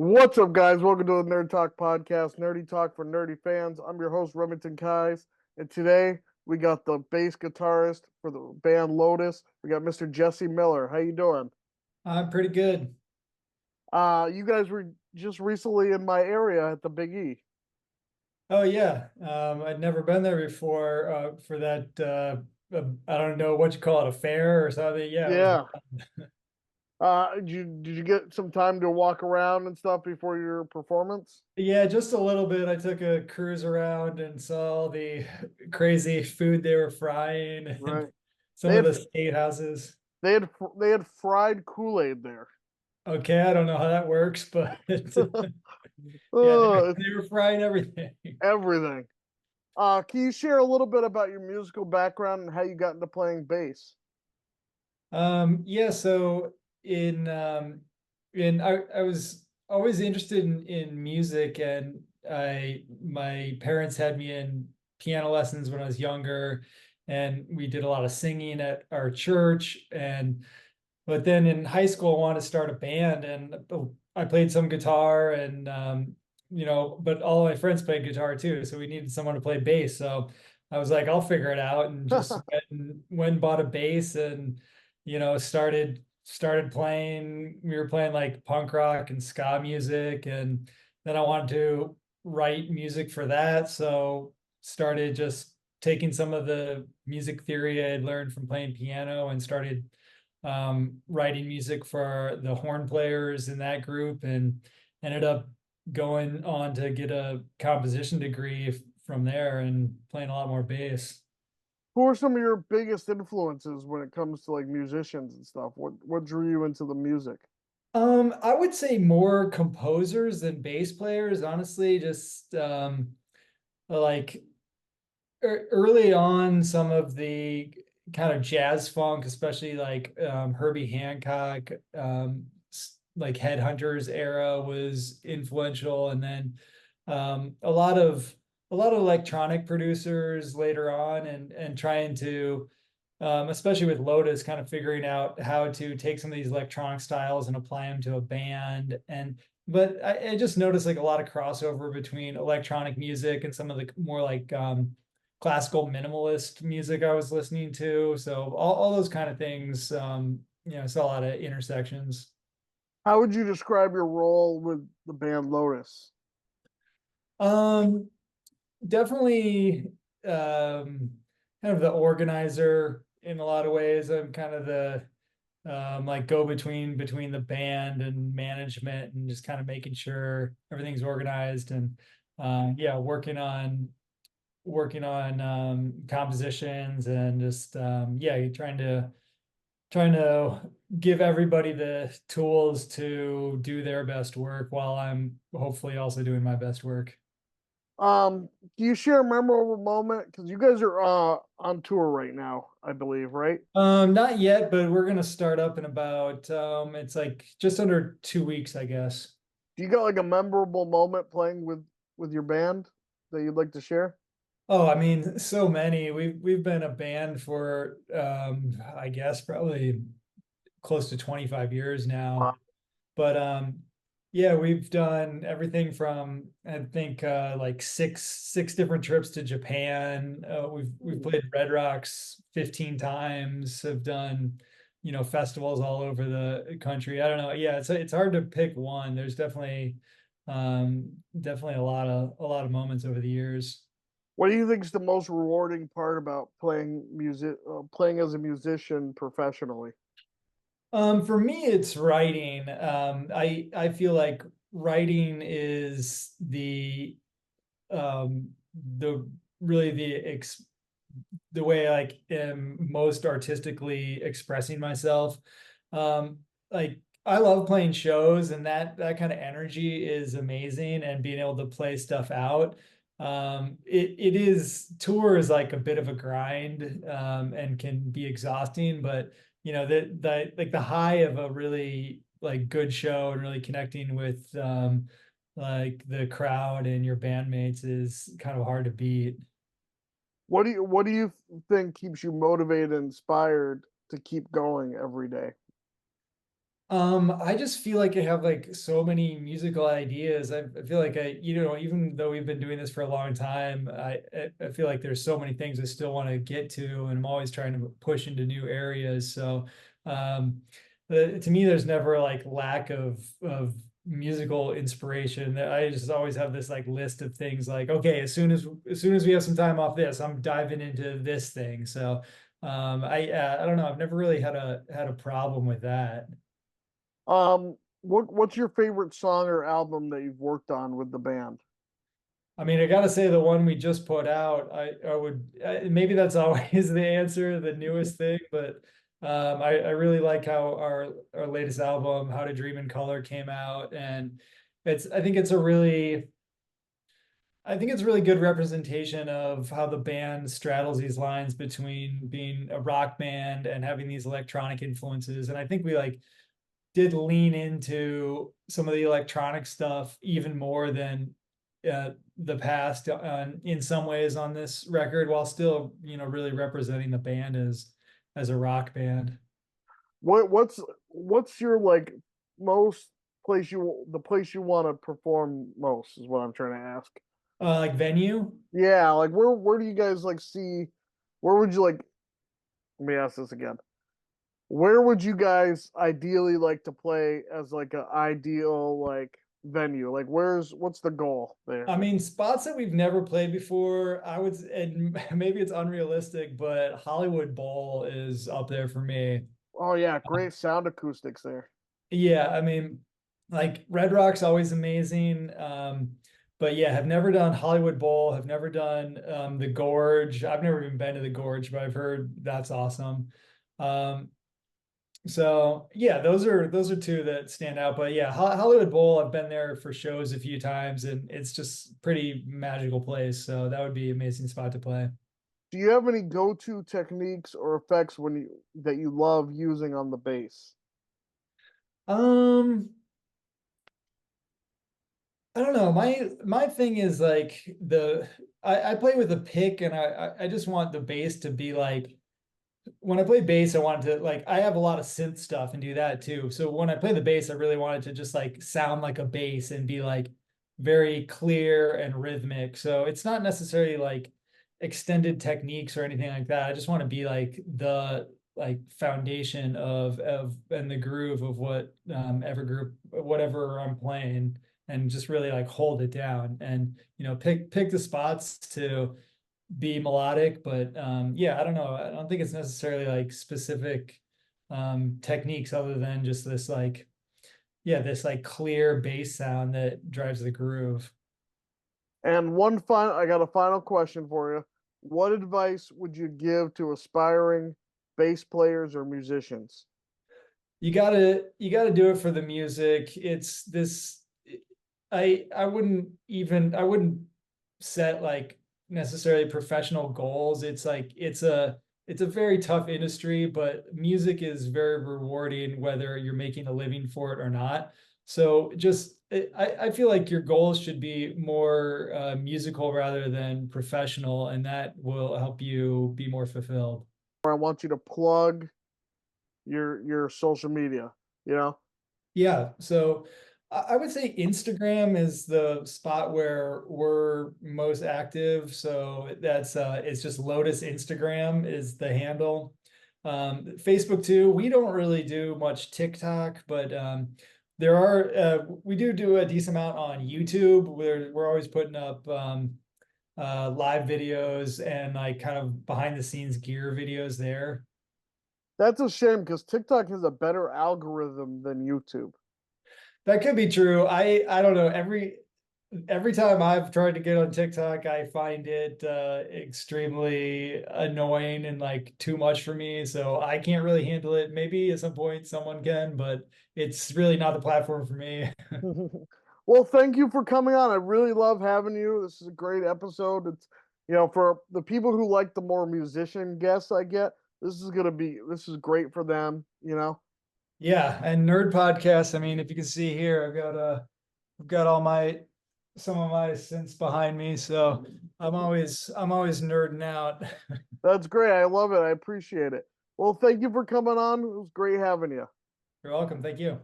What's up, guys? Welcome to the Nerd Talk podcast, Nerdy Talk for nerdy fans. I'm your host, Remington Keyes, and today we got the bass guitarist for the band Lotus. We got Mr. Jesse Miller. How you doing? I'm pretty good. You guys were just recently in my area at the Big E. Oh yeah, I'd never been there before for that. I don't know what you call it, a fair or something. Yeah, it was. Yeah. Did you get some time to walk around and stuff before your performance? Yeah, just a little bit. I took a cruise around and saw all the crazy food they were frying and Right. some They of had the state houses. they had fried Kool-Aid there. Okay, I don't know how that works, but yeah, It's they were frying everything. everything. Can you share a little bit about your musical background and how you got into playing bass? Yeah, so in I was always interested in music, and I my parents had me in piano lessons when I was younger, and we did a lot of singing at our church. And but then in high school I wanted to start a band, and I played some guitar, and but all my friends played guitar too, so we needed someone to play bass. So I was like, I'll figure it out, and just went and bought a bass, and started playing. We were playing like punk rock and ska music, and then I wanted to write music for that, so started just taking some of the music theory I had learned from playing piano and started writing music for the horn players in that group, and ended up going on to get a composition degree from there and playing a lot more bass. Who are some of your biggest influences when it comes to like musicians and stuff? What drew you into the music? I would say more composers than bass players, honestly. Just like early on, some of the kind of jazz funk, especially like Herbie Hancock, like Headhunters era was influential, and then a lot of electronic producers later on, and trying to especially with Lotus, kind of figuring out how to take some of these electronic styles and apply them to a band. And but I just noticed like a lot of crossover between electronic music and some of the more like classical minimalist music I was listening to. So all those kind of things, saw a lot of intersections. How would you describe your role with the band Lotus? Um, Definitely kind of the organizer in a lot of ways. I'm kind of the like go between the band and management, and just kind of making sure everything's organized, and yeah, working on compositions, and just yeah, trying to give everybody the tools to do their best work while I'm hopefully also doing my best work. Do you share a memorable moment? Because you guys are on tour right now, I believe, right? Not yet, but we're gonna start up in about it's like just under 2 weeks, I guess. Do you got like a memorable moment playing with your band that you'd like to share? Oh, I mean, so many. We've been a band for I guess probably close to 25 years Wow. now. But yeah, we've done everything from, I think, like six different trips to Japan. We've played Red Rocks 15 times, have done, festivals all over the country. I don't know. Yeah, it's hard to pick one. There's definitely a lot of moments over the years. What do you think is the most rewarding part about playing as a musician professionally? For me, it's writing. I feel like writing is the really the way I like am most artistically expressing myself. Like I love playing shows, and that kind of energy is amazing, and being able to play stuff out. It is tour is like a bit of a grind, and can be exhausting, but the like the high of a really like good show and really connecting with like the crowd and your bandmates is kind of hard to beat. What do you think keeps you motivated and inspired to keep going every day? I just feel like I have like so many musical ideas. I feel like even though we've been doing this for a long time, I feel like there's so many things I still want to get to, and I'm always trying to push into new areas. So, um, to me, there's never like lack of musical inspiration. I just always have this like list of things like, okay, as soon as we have some time off this, I'm diving into this thing. So, I don't know. I've never really had a problem with that. What's your favorite song or album that you've worked on with the band? I mean, I gotta say the one we just put out, maybe that's always the answer, the newest thing, but I really like how our latest album, How to Dream in Color, came out, and it's I think it's a really I think it's a really good representation of how the band straddles these lines between being a rock band and having these electronic influences, and I think we like did lean into some of the electronic stuff even more than the past in some ways on this record, while still really representing the band as a rock band. What's your like most the place you want to perform most is what I'm trying to ask. Like venue. Yeah, like where do you guys like see where would you like let me ask this again. Where would you guys ideally like to play as like an ideal like venue? Like what's the goal there? I mean, spots that we've never played before, and maybe it's unrealistic, but Hollywood Bowl is up there for me. Oh yeah, great sound acoustics there. Yeah, I mean, like Red Rock's always amazing. But yeah, have never done Hollywood Bowl, have never done the Gorge. I've never even been to the Gorge, but I've heard that's awesome. Um, so yeah, those are two that stand out. But yeah, Hollywood Bowl, I've been there for shows a few times, and it's just pretty magical place. So that would be an amazing spot to play. Do you have any go-to techniques or effects when you that you love using on the bass? Um, I don't know. My thing is like I play with a pick, and I just want the bass to be like, when I play bass, I want to like, I have a lot of synth stuff and do that too. So when I play the bass, I really want it to just like sound like a bass and be like very clear and rhythmic. So it's not necessarily like extended techniques or anything like that. I just want to be like the like foundation of and the groove of what ever group whatever I'm playing, and just really like hold it down, and pick the spots to be melodic. But yeah, I don't know. I don't think it's necessarily like specific techniques, other than just this like, yeah, this like clear bass sound that drives the groove. And I got a final question for you. What advice would you give to aspiring bass players or musicians? You gotta do it for the music. It's this I wouldn't set like necessarily professional goals. It's like it's a very tough industry, but music is very rewarding whether you're making a living for it or not. So I feel like your goals should be more musical rather than professional, and that will help you be more fulfilled. Or I want you to plug your social media, you know? Yeah, so I would say Instagram is the spot where we're most active. So that's it's just Lotus Instagram is the handle. Facebook too. We don't really do much TikTok, but we do a decent amount on YouTube. We're always putting up live videos and like kind of behind the scenes gear videos there. That's a shame because TikTok has a better algorithm than YouTube. That could be true. I don't know. Every time I've tried to get on TikTok, I find it extremely annoying and like too much for me. So I can't really handle it. Maybe at some point someone can, but it's really not the platform for me. Well, thank you for coming on. I really love having you. This is a great episode. It's for the people who like the more musician guests I get, this is great for them. Yeah, and nerd podcasts. I mean, if you can see here, I've got all my some of my synths behind me, so I'm always nerding out. That's great. I love it. I appreciate it. Well, thank you for coming on. It was great having you. You're welcome. Thank you.